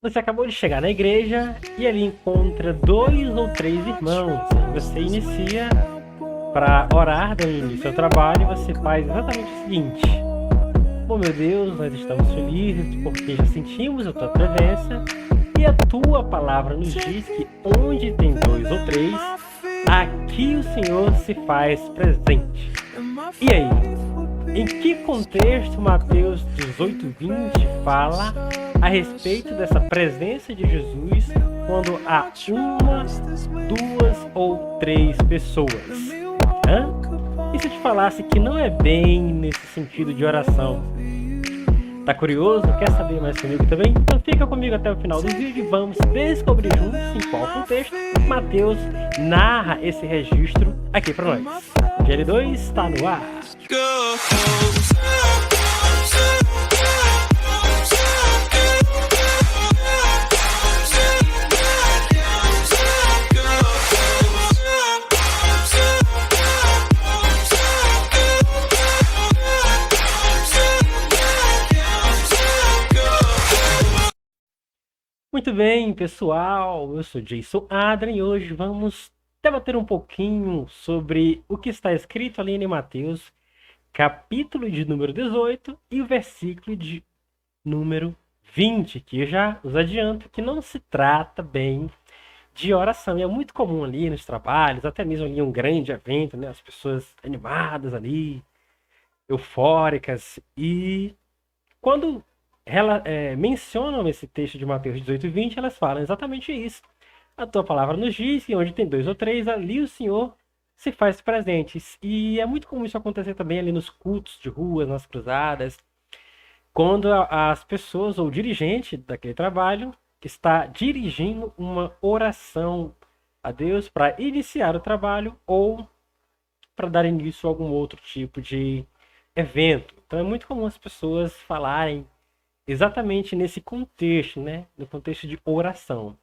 Você acabou de chegar na igreja e ali encontra 2 ou 3 irmãos. Você inicia para orar, dando início ao trabalho, e você faz exatamente o seguinte: bom, meu Deus, nós estamos felizes porque já sentimos a tua presença e a tua palavra nos diz que onde tem 2 ou 3, aqui o Senhor se faz presente. E aí, em que contexto Mateus 18:20 fala a respeito dessa presença de Jesus quando há 1, 2 ou 3 pessoas? E se eu te falasse que não é bem nesse sentido de oração? Tá curioso? Quer saber mais comigo também? Então fica comigo até o final do vídeo e vamos descobrir juntos em qual contexto Mateus narra esse registro aqui para nós. GL2 está no ar. Muito bem, pessoal, eu sou Jason Adrian e hoje vamos debater um pouquinho sobre o que está escrito ali em Mateus, capítulo de número 18 e o versículo de número 20, que eu já os adianto que não se trata bem de oração. E é muito comum ali nos trabalhos, até mesmo ali um grande evento, né, as pessoas animadas ali, eufóricas, e quando mencionam esse texto de Mateus 18 e 20, elas falam exatamente isso. A tua palavra nos diz que onde tem 2 ou 3, ali o Senhor se faz presente. E é muito comum isso acontecer também ali nos cultos de ruas, nas cruzadas, quando as pessoas ou o dirigente daquele trabalho está dirigindo uma oração a Deus para iniciar o trabalho ou para dar início a algum outro tipo de evento. Então é muito comum as pessoas falarem exatamente nesse contexto, né? No contexto de oração.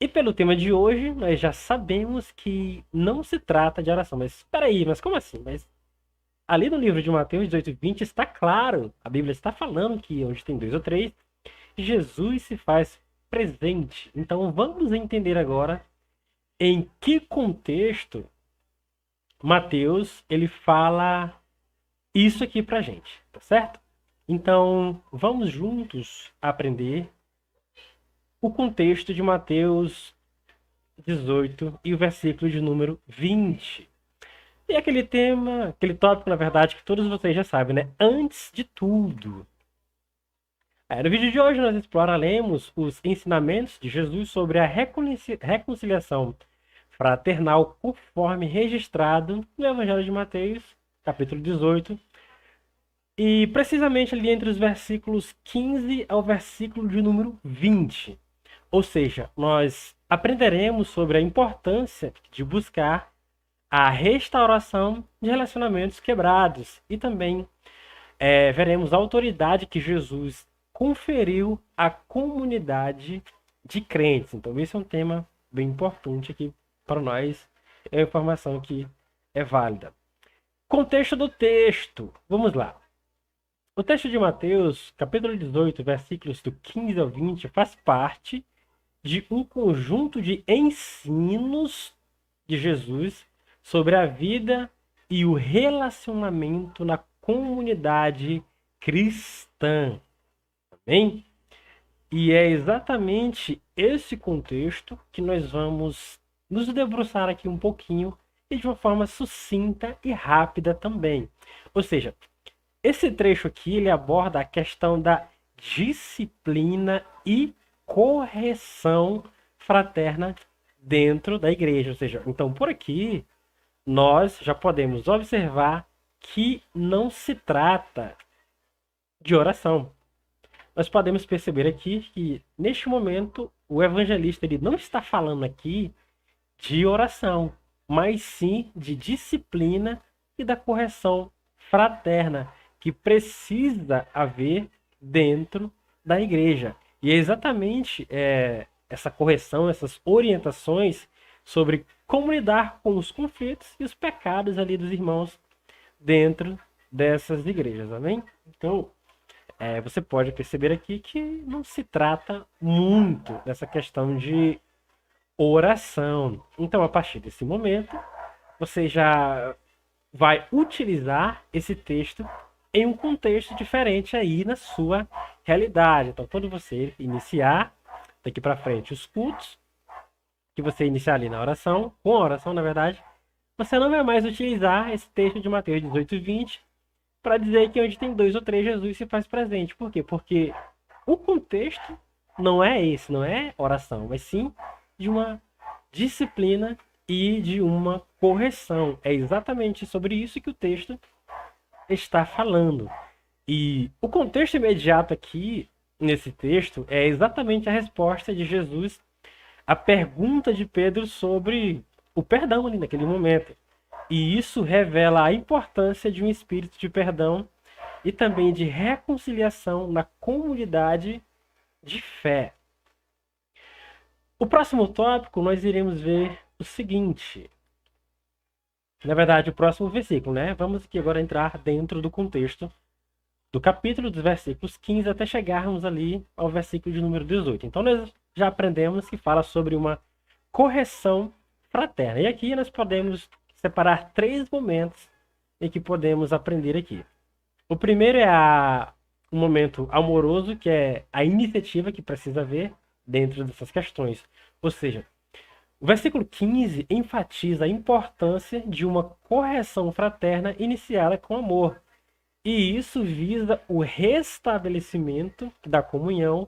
E pelo tema de hoje, nós já sabemos que não se trata de oração. Mas espera aí, mas como assim? Mas ali no livro de Mateus 18:20 está claro, a Bíblia está falando que onde tem 2 ou 3, Jesus se faz presente. Então vamos entender agora em que contexto Mateus ele fala isso aqui pra gente, tá certo? Então, vamos juntos aprender o contexto de Mateus 18 e o versículo de número 20. E aquele tema, aquele tópico, na verdade, que todos vocês já sabem, né? Antes de tudo. No vídeo de hoje nós exploraremos os ensinamentos de Jesus sobre a reconciliação fraternal conforme registrado no Evangelho de Mateus, capítulo 18, e precisamente ali entre os versículos 15 ao versículo de número 20. Ou seja, nós aprenderemos sobre a importância de buscar a restauração de relacionamentos quebrados. E também veremos a autoridade que Jesus conferiu à comunidade de crentes. Então esse é um tema bem importante aqui para nós. É uma informação que é válida. Contexto do texto. Vamos lá. O texto de Mateus, capítulo 18, versículos do 15 ao 20, faz parte de um conjunto de ensinos de Jesus sobre a vida e o relacionamento na comunidade cristã. Amém? E é exatamente esse contexto que nós vamos nos debruçar aqui um pouquinho e de uma forma sucinta e rápida também. Ou seja, esse trecho aqui ele aborda a questão da disciplina e correção fraterna dentro da igreja. Ou seja, então por aqui nós já podemos observar que não se trata de oração. Nós podemos perceber aqui que neste momento o evangelista ele não está falando aqui de oração, mas sim de disciplina e da correção fraterna que precisa haver dentro da igreja. E é exatamente essa correção, essas orientações sobre como lidar com os conflitos e os pecados ali dos irmãos dentro dessas igrejas, amém? Então, você pode perceber aqui que não se trata muito dessa questão de oração. Então, a partir desse momento, você já vai utilizar esse texto em um contexto diferente aí na sua realidade. Então, quando você iniciar daqui para frente os cultos, que você iniciar ali na oração, com a oração, na verdade, você não vai mais utilizar esse texto de Mateus 18 e 20 para dizer que onde tem dois ou três, Jesus se faz presente. Por quê? Porque o contexto não é esse, não é oração, mas sim de uma disciplina e de uma correção. É exatamente sobre isso que o texto está falando. E o contexto imediato aqui, nesse texto, é exatamente a resposta de Jesus à pergunta de Pedro sobre o perdão ali naquele momento. E isso revela a importância de um espírito de perdão e também de reconciliação na comunidade de fé. O próximo tópico nós iremos ver o seguinte. Na verdade, o próximo versículo, né? Vamos aqui agora entrar dentro do contexto do capítulo, dos versículos 15 até chegarmos ali ao versículo de número 18. Então, nós já aprendemos que fala sobre uma correção fraterna. E aqui nós podemos separar três momentos em que podemos aprender aqui. O primeiro é um momento amoroso, que é a iniciativa que precisa haver dentro dessas questões. Ou seja, o versículo 15 enfatiza a importância de uma correção fraterna iniciada com amor. E isso visa o restabelecimento da comunhão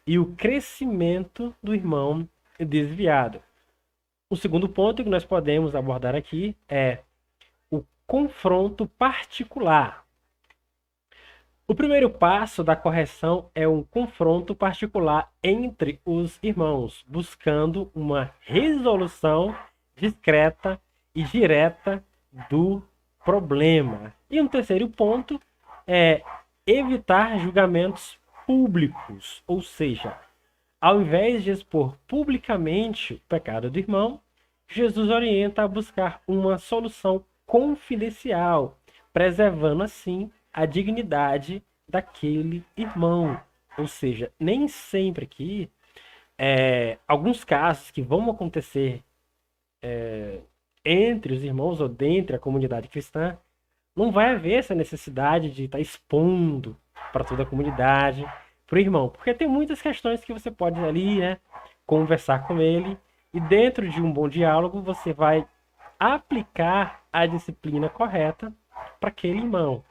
e o crescimento do irmão desviado. O segundo ponto que nós podemos abordar aqui é o confronto particular. O primeiro passo da correção é um confronto particular entre os irmãos, buscando uma resolução discreta e direta do problema. E um terceiro ponto é evitar julgamentos públicos, ou seja, ao invés de expor publicamente o pecado do irmão, Jesus orienta a buscar uma solução confidencial, preservando assim a dignidade daquele irmão. Ou seja, nem sempre aqui, alguns casos que vão acontecer entre os irmãos ou dentro da comunidade cristã, não vai haver essa necessidade de estar expondo para toda a comunidade, para o irmão. Porque tem muitas questões que você pode ali, né, conversar com ele, e dentro de um bom diálogo você vai aplicar a disciplina correta para aquele irmão.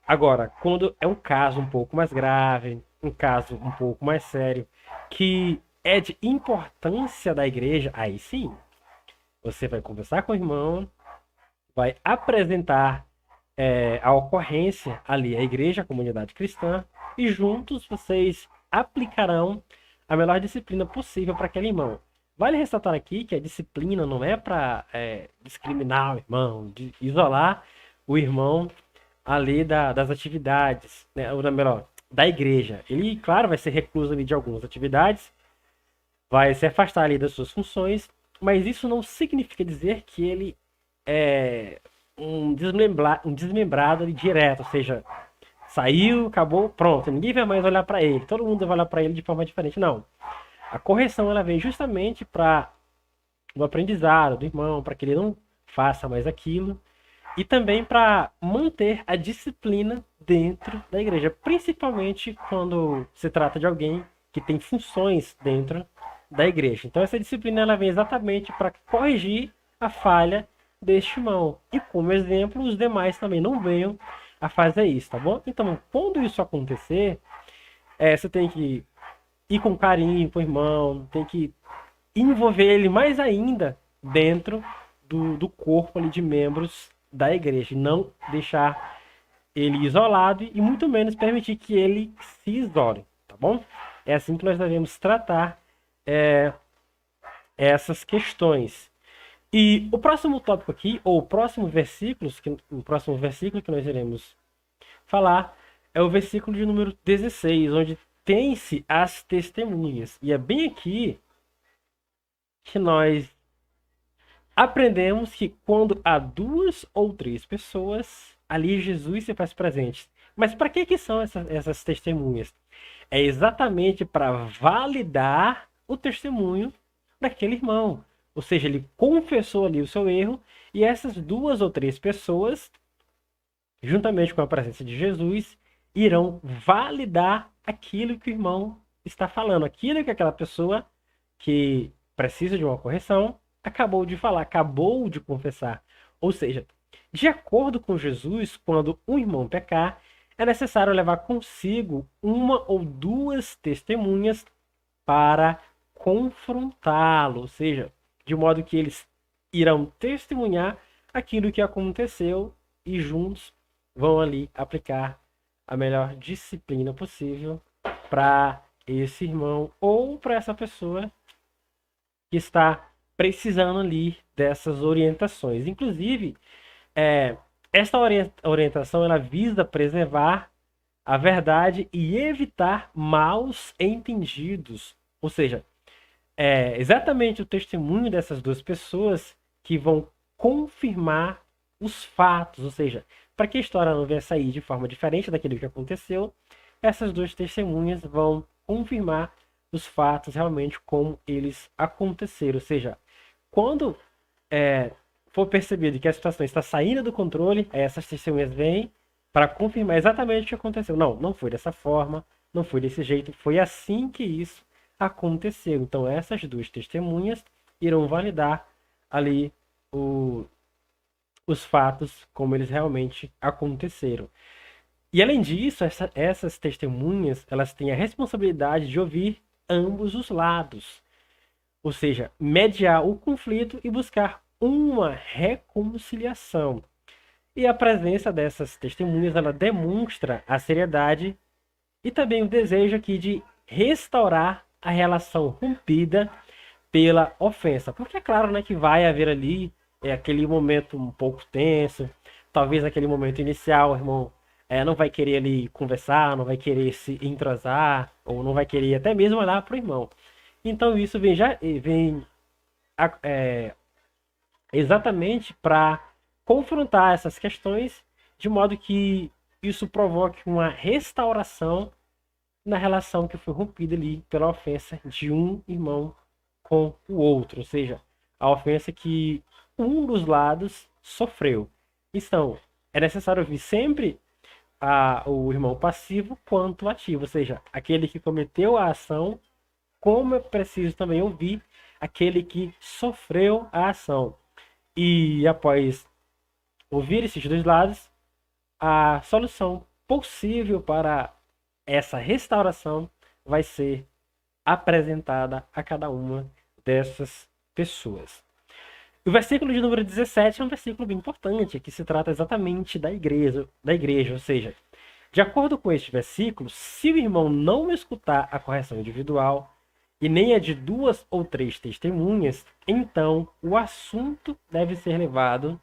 Agora, quando é um caso um pouco mais grave, um caso um pouco mais sério, que é de importância da igreja, aí sim, você vai conversar com o irmão, vai apresentar a ocorrência ali à igreja, à comunidade cristã, e juntos vocês aplicarão a melhor disciplina possível para aquele irmão. Vale ressaltar aqui que a disciplina não é para discriminar o irmão, de isolar o irmão ali das atividades, né, ou melhor, da igreja. Ele, claro, vai ser recluso ali de algumas atividades, vai se afastar ali das suas funções, mas isso não significa dizer que ele é um desmembrado ali direto, ou seja, saiu, acabou, pronto, ninguém vai mais olhar para ele, todo mundo vai olhar para ele de forma diferente, não. A correção ela vem justamente para o aprendizado do irmão, para que ele não faça mais aquilo, e também para manter a disciplina dentro da igreja, principalmente quando se trata de alguém que tem funções dentro da igreja. Então essa disciplina ela vem exatamente para corrigir a falha deste irmão. E como exemplo, os demais também não venham a fazer isso, tá bom? Então, quando isso acontecer, você tem que ir com carinho com o irmão, tem que envolver ele mais ainda dentro do corpo ali de membros da igreja. Não deixar ele isolado e muito menos permitir que ele se isole, tá bom? É assim que nós devemos tratar essas questões. E o próximo tópico aqui, ou o próximo versículo que nós iremos falar, é o versículo de número 16, onde tem-se as testemunhas. E é bem aqui que nós aprendemos que quando há duas ou três pessoas, ali Jesus se faz presente. Mas para que são essas testemunhas? É exatamente para validar o testemunho daquele irmão. Ou seja, ele confessou ali o seu erro e essas duas ou três pessoas, juntamente com a presença de Jesus, irão validar aquilo que o irmão está falando, aquilo que aquela pessoa que precisa de uma correção acabou de falar, acabou de confessar. Ou seja, de acordo com Jesus, quando um irmão pecar, é necessário levar consigo uma ou duas testemunhas para confrontá-lo, ou seja, de modo que eles irão testemunhar aquilo que aconteceu e juntos vão ali aplicar a melhor disciplina possível para esse irmão ou para essa pessoa que está precisando ali dessas orientações. Inclusive, esta orientação ela visa preservar a verdade e evitar maus entendidos. Ou seja, é exatamente o testemunho dessas duas pessoas que vão confirmar os fatos. Ou seja, para que a história não venha sair de forma diferente daquilo que aconteceu, essas duas testemunhas vão confirmar os fatos realmente como eles aconteceram. Ou seja, quando for percebido que a situação está saindo do controle, essas testemunhas vêm para confirmar exatamente o que aconteceu. Não, não foi dessa forma, não foi desse jeito, foi assim que isso aconteceu. Então essas duas testemunhas irão validar ali os fatos como eles realmente aconteceram. E além disso, essas testemunhas elas têm a responsabilidade de ouvir ambos os lados, ou seja, mediar o conflito e buscar uma reconciliação. E a presença dessas testemunhas ela demonstra a seriedade e também o desejo aqui de restaurar a relação rompida pela ofensa. Porque é claro, né, que vai haver ali aquele momento um pouco tenso, talvez aquele momento inicial, o irmão não vai querer ali conversar, não vai querer se entrosar, ou não vai querer até mesmo olhar para o irmão. Então isso vem exatamente para confrontar essas questões, de modo que isso provoque uma restauração na relação que foi rompida ali pela ofensa de um irmão com o outro, ou seja, a ofensa que um dos lados sofreu. Então, é necessário ouvir sempre o irmão passivo quanto ativo, ou seja, aquele que cometeu a ação, como é preciso também ouvir aquele que sofreu a ação. E após ouvir esses dois lados, a solução possível para essa restauração vai ser apresentada a cada uma dessas pessoas. O versículo de número 17 é um versículo bem importante, que se trata exatamente da igreja, ou seja, de acordo com este versículo, se o irmão não escutar a correção individual e nem a de duas ou três testemunhas, então o assunto deve ser levado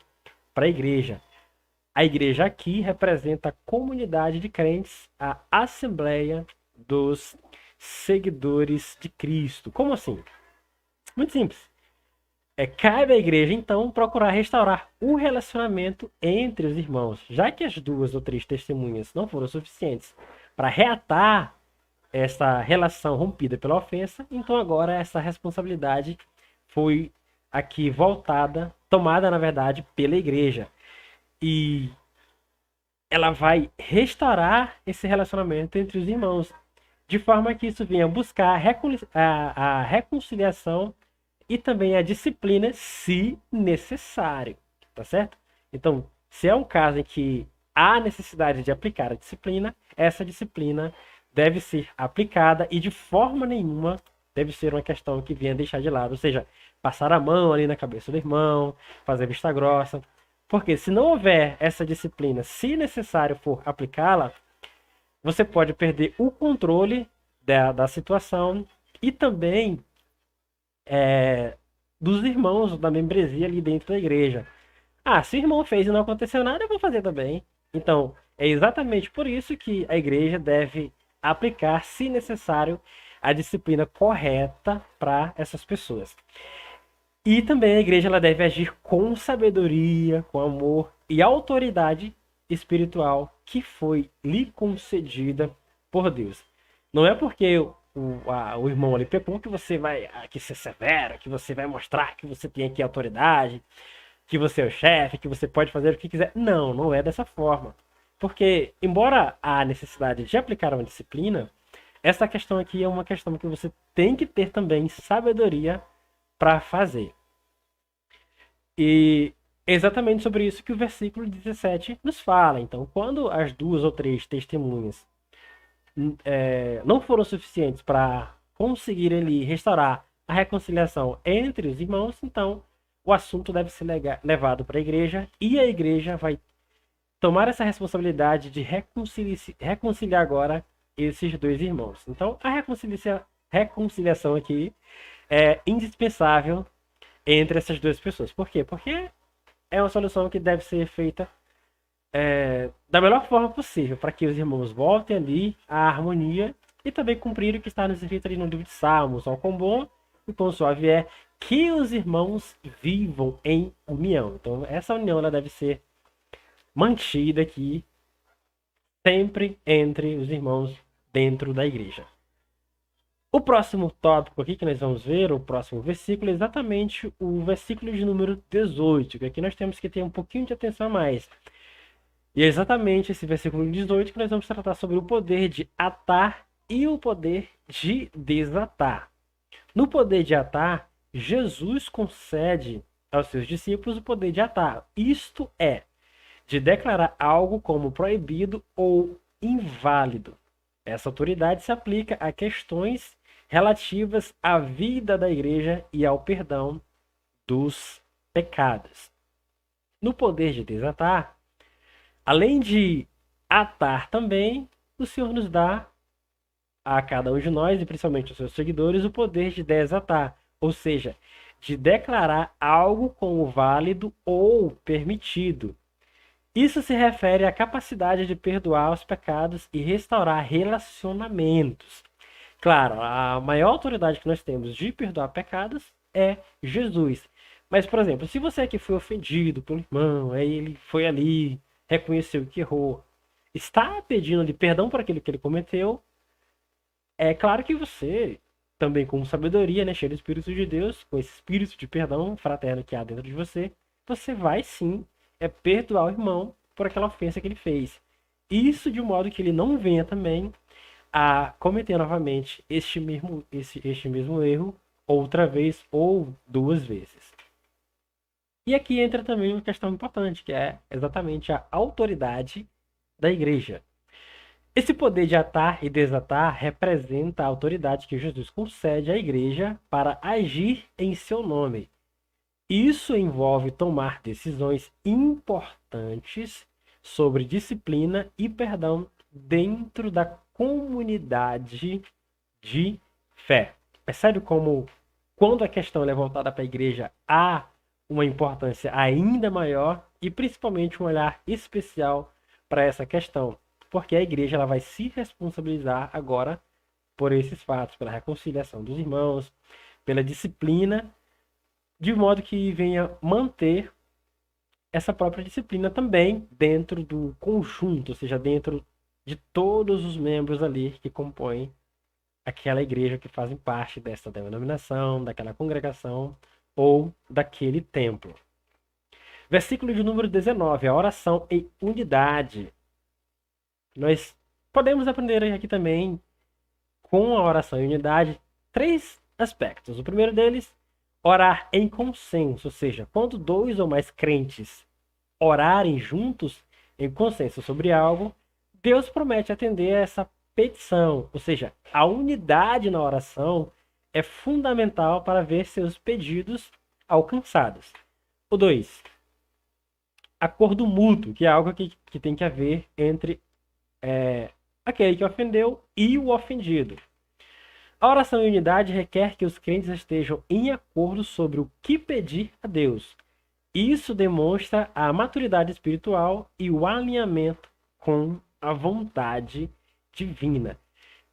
para a igreja. A igreja aqui representa a comunidade de crentes, a assembleia dos seguidores de Cristo. Como assim? Muito simples. Cabe à igreja, então, procurar restaurar o relacionamento entre os irmãos, já que as duas ou três testemunhas não foram suficientes para reatar essa relação rompida pela ofensa, então agora essa responsabilidade foi aqui tomada, na verdade, pela igreja. E ela vai restaurar esse relacionamento entre os irmãos, de forma que isso venha buscar a reconciliação e também a disciplina, se necessário, tá certo? Então, se é um caso em que há necessidade de aplicar a disciplina, essa disciplina deve ser aplicada e de forma nenhuma deve ser uma questão que venha deixar de lado, ou seja, passar a mão ali na cabeça do irmão, fazer vista grossa, porque se não houver essa disciplina, se necessário for aplicá-la, você pode perder o controle da situação e também dos irmãos da membresia ali dentro da igreja. Se o irmão fez e não aconteceu nada, eu vou fazer também. Então, é exatamente por isso que a igreja deve aplicar, se necessário, a disciplina correta para essas pessoas. E também a igreja ela deve agir com sabedoria, com amor e autoridade espiritual que foi lhe concedida por Deus. Não é porque o irmão ali pecou que você vai que ser severo, que você vai mostrar que você tem aqui autoridade, que você é o chefe, que você pode fazer o que quiser. Não, não é dessa forma. Porque, embora a necessidade de aplicar uma disciplina, essa questão aqui é uma questão que você tem que ter também sabedoria para fazer. E é exatamente sobre isso que o versículo 17 nos fala. Então, quando as duas ou três testemunhas não foram suficientes para conseguir ele restaurar a reconciliação entre os irmãos, então o assunto deve ser levado para a igreja e a igreja vai tomar essa responsabilidade de reconciliar agora esses dois irmãos. Então, a reconciliação aqui é indispensável entre essas duas pessoas. Por quê? Porque é uma solução que deve ser feita da melhor forma possível, para que os irmãos voltem ali à harmonia e também cumprir o que está nos escrito ali no livro de Salmos. Ó, quão bom e quão suave é que os irmãos vivam em união. Então, essa união ela deve ser mantida aqui sempre entre os irmãos dentro da igreja. O próximo tópico aqui que nós vamos ver, o próximo versículo, é exatamente o versículo de número 18, que aqui nós temos que ter um pouquinho de atenção a mais. E é exatamente esse versículo 18 que nós vamos tratar sobre o poder de atar e o poder de desatar. No poder de atar, Jesus concede aos seus discípulos o poder de atar. Isto é, de declarar algo como proibido ou inválido. Essa autoridade se aplica a questões relativas à vida da igreja e ao perdão dos pecados. No poder de desatar, além de atar também, o Senhor nos dá a cada um de nós, e principalmente aos seus seguidores, o poder de desatar, ou seja, de declarar algo como válido ou permitido. Isso se refere à capacidade de perdoar os pecados e restaurar relacionamentos. Claro, a maior autoridade que nós temos de perdoar pecados é Jesus. Mas, por exemplo, se você aqui foi ofendido pelo irmão, aí ele foi ali, reconheceu que errou, está pedindo de perdão por aquilo que ele cometeu, é claro que você, também com sabedoria, né, cheio do Espírito de Deus, com esse espírito de perdão fraterno que há dentro de você, você vai sim perdoar o irmão por aquela ofensa que ele fez. Isso de um modo que ele não venha também a cometer novamente este mesmo erro outra vez ou duas vezes. E aqui entra também uma questão importante, que é exatamente a autoridade da igreja. Esse poder de atar e desatar representa a autoridade que Jesus concede à igreja para agir em seu nome. Isso envolve tomar decisões importantes sobre disciplina e perdão dentro da comunidade de fé. Percebe como, quando a questão é voltada para a igreja, há uma importância ainda maior e principalmente um olhar especial para essa questão, porque a igreja ela vai se responsabilizar agora por esses fatos, pela reconciliação dos irmãos, pela disciplina, de modo que venha manter essa própria disciplina também dentro do conjunto, ou seja, dentro de todos os membros ali que compõem aquela igreja, que fazem parte dessa denominação, daquela congregação ou daquele templo. Versículo de número 19, a oração em unidade. Nós podemos aprender aqui também, com a oração em unidade, três aspectos. O primeiro deles, orar em consenso, ou seja, quando dois ou mais crentes orarem juntos em consenso sobre algo, Deus promete atender a essa petição, ou seja, a unidade na oração é fundamental para ver seus pedidos alcançados. O 2, acordo mútuo, que é algo que tem que haver entre aquele que ofendeu e o ofendido. A oração em unidade requer que os crentes estejam em acordo sobre o que pedir a Deus. Isso demonstra a maturidade espiritual e o alinhamento com a vontade divina.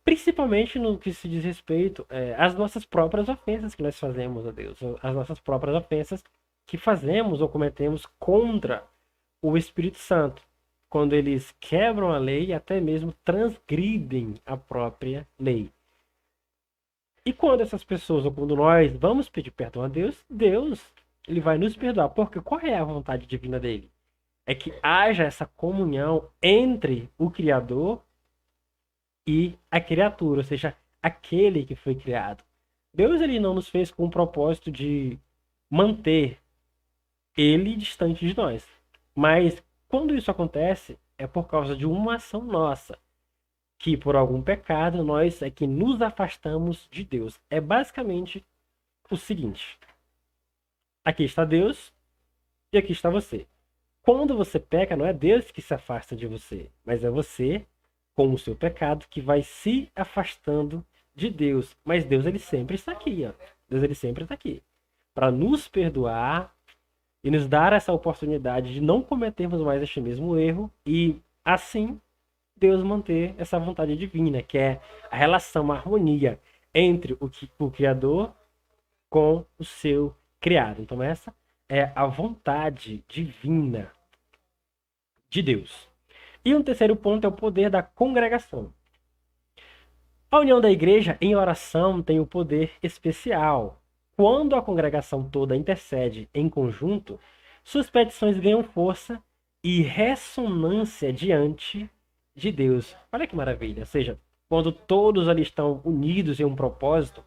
Principalmente no que se diz respeito às nossas próprias ofensas que nós fazemos a Deus. As nossas próprias ofensas que fazemos ou cometemos contra o Espírito Santo. quando eles quebram a lei e até mesmo transgridem a própria lei. E quando essas pessoas, ou quando nós vamos pedir perdão a Deus, Deus ele vai nos perdoar. Porque qual é a vontade divina dele? É que haja essa comunhão entre o Criador e a criatura, ou seja, aquele que foi criado. Deus ele não nos fez com o propósito de manter ele distante de nós. Mas quando isso acontece, é por causa de uma ação nossa, que por algum pecado nós é que nos afastamos de Deus. É basicamente o seguinte: aqui está Deus e aqui está você. Quando você peca, não é Deus que se afasta de você, mas é você, com o seu pecado, que vai se afastando de Deus. Mas Deus ele sempre está aqui, ó. Deus ele sempre está aqui para nos perdoar e nos dar essa oportunidade de não cometermos mais este mesmo erro e assim Deus manter essa vontade divina, que é a relação, a harmonia entre o Criador com o seu criado. Então essa é a vontade divina de Deus. E um terceiro ponto é o poder da congregação. A união da igreja em oração tem o poder especial. Quando a congregação toda intercede em conjunto, suas petições ganham força e ressonância diante de Deus. Olha que maravilha. Ou seja, quando todos ali estão unidos em um propósito,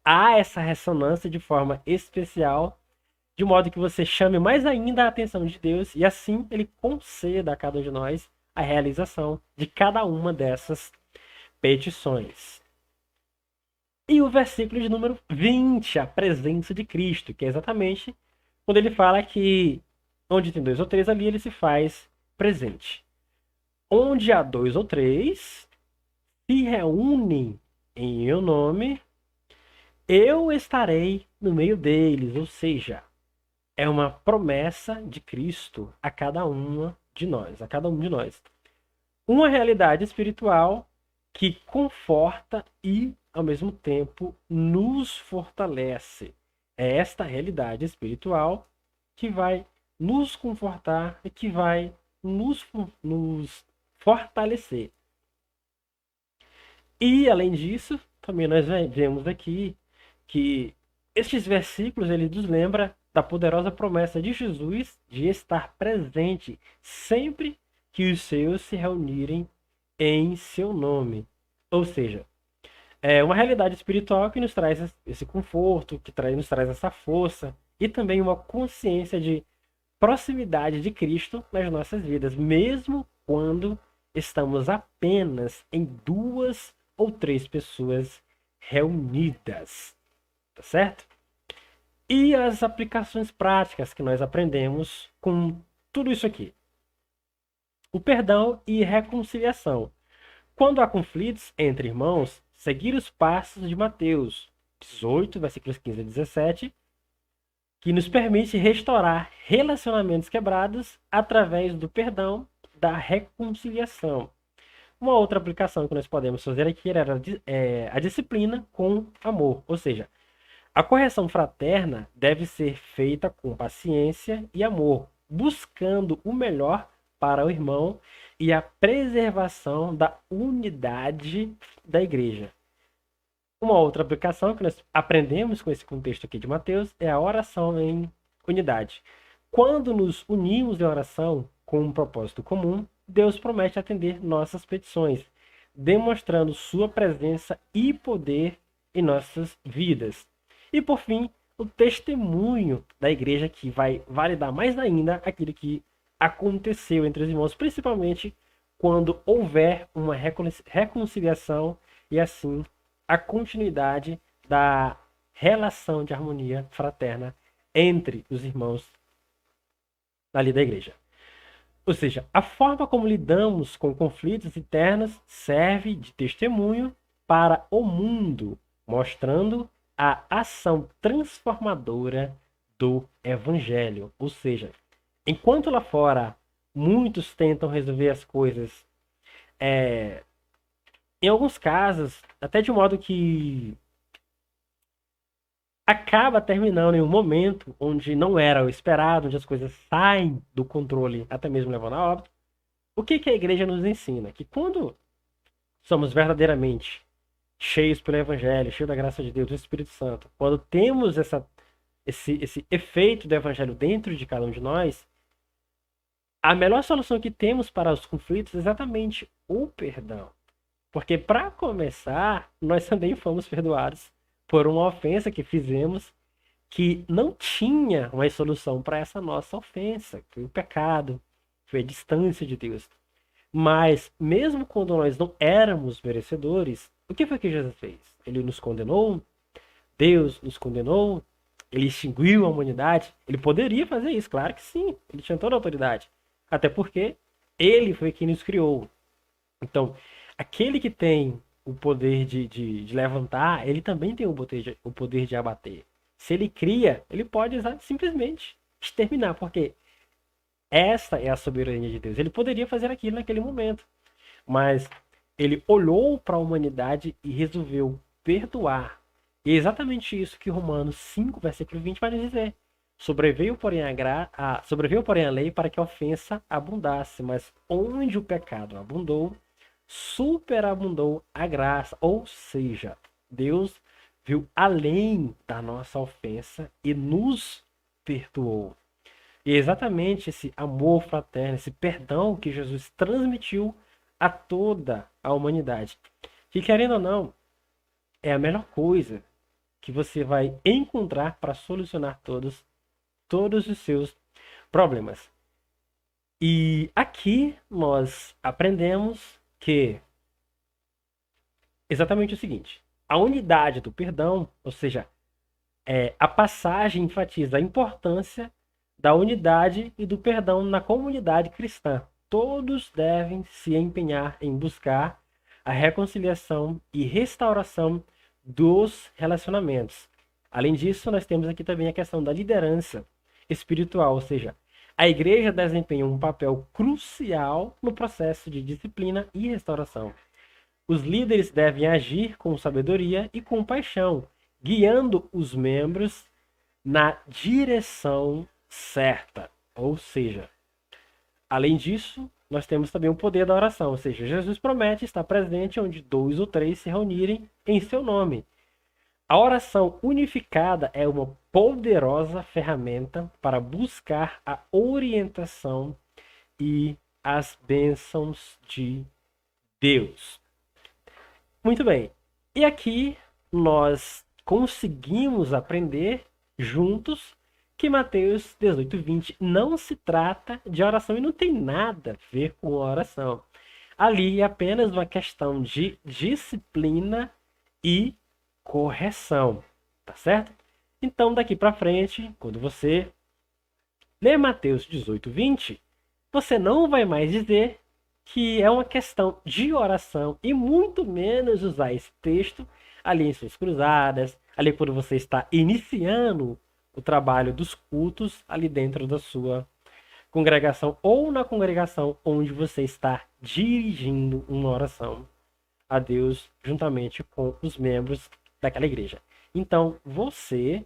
há essa ressonância de forma especial, de modo que você chame mais ainda a atenção de Deus e assim ele conceda a cada um de nós a realização de cada uma dessas petições. E o versículo de número 20, a presença de Cristo, que é exatamente quando ele fala que onde tem dois ou três ali, ele se faz presente. Onde há dois ou três se reúnem em meu nome, eu estarei no meio deles. Ou seja, é uma promessa de Cristo a cada uma de nós, a cada um de nós. Uma realidade espiritual que conforta e, ao mesmo tempo, nos fortalece. É esta realidade espiritual que vai nos confortar e que vai nos fortalecer. E, além disso, também nós vemos aqui que estes versículos ele nos lembra da poderosa promessa de Jesus de estar presente sempre que os seus se reunirem em seu nome. Ou seja, é uma realidade espiritual que nos traz esse conforto, que nos traz essa força e também uma consciência de proximidade de Cristo nas nossas vidas, mesmo quando estamos apenas em duas ou três pessoas reunidas. Tá certo? E as aplicações práticas que nós aprendemos com tudo isso aqui. O perdão e reconciliação. Quando há conflitos entre irmãos, seguir os passos de Mateus 18, versículos 15 a 17, que nos permite restaurar relacionamentos quebrados através do perdão, da reconciliação. Uma outra aplicação que nós podemos fazer aqui era a disciplina com amor, ou seja, a correção fraterna deve ser feita com paciência e amor, buscando o melhor para o irmão e a preservação da unidade da igreja. Uma outra aplicação que nós aprendemos com esse contexto aqui de Mateus é a oração em unidade. Quando nos unimos em oração com um propósito comum, Deus promete atender nossas petições, demonstrando sua presença e poder em nossas vidas. E por fim, o testemunho da igreja que vai validar mais ainda aquilo que aconteceu entre os irmãos, principalmente quando houver uma reconciliação e assim a continuidade da relação de harmonia fraterna entre os irmãos ali da igreja. Ou seja, a forma como lidamos com conflitos internos serve de testemunho para o mundo, mostrando a ação transformadora do evangelho. Ou seja, enquanto lá fora muitos tentam resolver as coisas, em alguns casos, até de modo que acaba terminando em um momento onde não era o esperado, onde as coisas saem do controle, até mesmo levando a óbito, o que que a igreja nos ensina? Que quando somos verdadeiramente cheios pelo Evangelho, cheios da graça de Deus, do Espírito Santo, quando temos esse efeito do Evangelho dentro de cada um de nós, a melhor solução que temos para os conflitos é exatamente o perdão. Porque, para começar, nós também fomos perdoados por uma ofensa que fizemos que não tinha uma solução para essa nossa ofensa. Foi o pecado, foi a distância de Deus. Mas, mesmo quando nós não éramos merecedores, o que foi que Jesus fez? Ele nos condenou? Deus nos condenou? Ele extinguiu a humanidade? Ele poderia fazer isso, claro que sim. Ele tinha toda a autoridade. Até porque ele foi quem nos criou. Então, aquele que tem o poder de levantar, ele também tem o poder de abater. Se ele cria, ele pode simplesmente exterminar, porque essa é a soberania de Deus. Ele poderia fazer aquilo naquele momento, mas ele olhou para a humanidade e resolveu perdoar. E é exatamente isso que Romanos 5, versículo 20 vai nos dizer. Sobreveio, porém, a lei para que a ofensa abundasse, mas onde o pecado abundou, superabundou a graça. Ou seja, Deus viu além da nossa ofensa e nos perdoou. E é exatamente esse amor fraterno, esse perdão que Jesus transmitiu a toda a humanidade. Que, querendo ou não, é a melhor coisa que você vai encontrar para solucionar todos os seus problemas. E aqui nós aprendemos que exatamente o seguinte: a unidade do perdão, ou seja, a passagem enfatiza a importância da unidade e do perdão na comunidade cristã. Todos devem se empenhar em buscar a reconciliação e restauração dos relacionamentos. Além disso, nós temos aqui também a questão da liderança espiritual, ou seja, a igreja desempenha um papel crucial no processo de disciplina e restauração. Os líderes devem agir com sabedoria e compaixão, guiando os membros na direção certa. Ou seja, além disso, nós temos também o poder da oração, ou seja, Jesus promete estar presente onde 2 ou 3 se reunirem em seu nome. A oração unificada é uma poderosa ferramenta para buscar a orientação e as bênçãos de Deus. Muito bem. E aqui nós conseguimos aprender juntos que Mateus 18:20 não se trata de oração e não tem nada a ver com oração. Ali é apenas uma questão de disciplina e correção, tá certo? Então, daqui para frente, quando você ler Mateus 18:20, você não vai mais dizer que é uma questão de oração e muito menos usar esse texto ali em suas cruzadas, ali quando você está iniciando o trabalho dos cultos ali dentro da sua congregação ou na congregação onde você está dirigindo uma oração a Deus juntamente com os membros daquela igreja. Então, você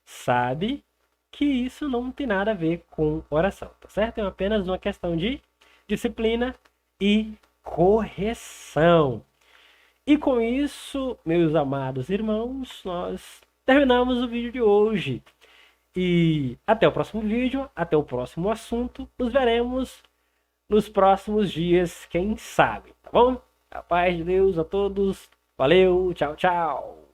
sabe que isso não tem nada a ver com oração, tá certo? É apenas uma questão de disciplina e correção. E com isso, meus amados irmãos, nós terminamos o vídeo de hoje. E até o próximo vídeo, até o próximo assunto. Nos veremos nos próximos dias, quem sabe, tá bom? A paz de Deus a todos. Valeu, tchau, tchau.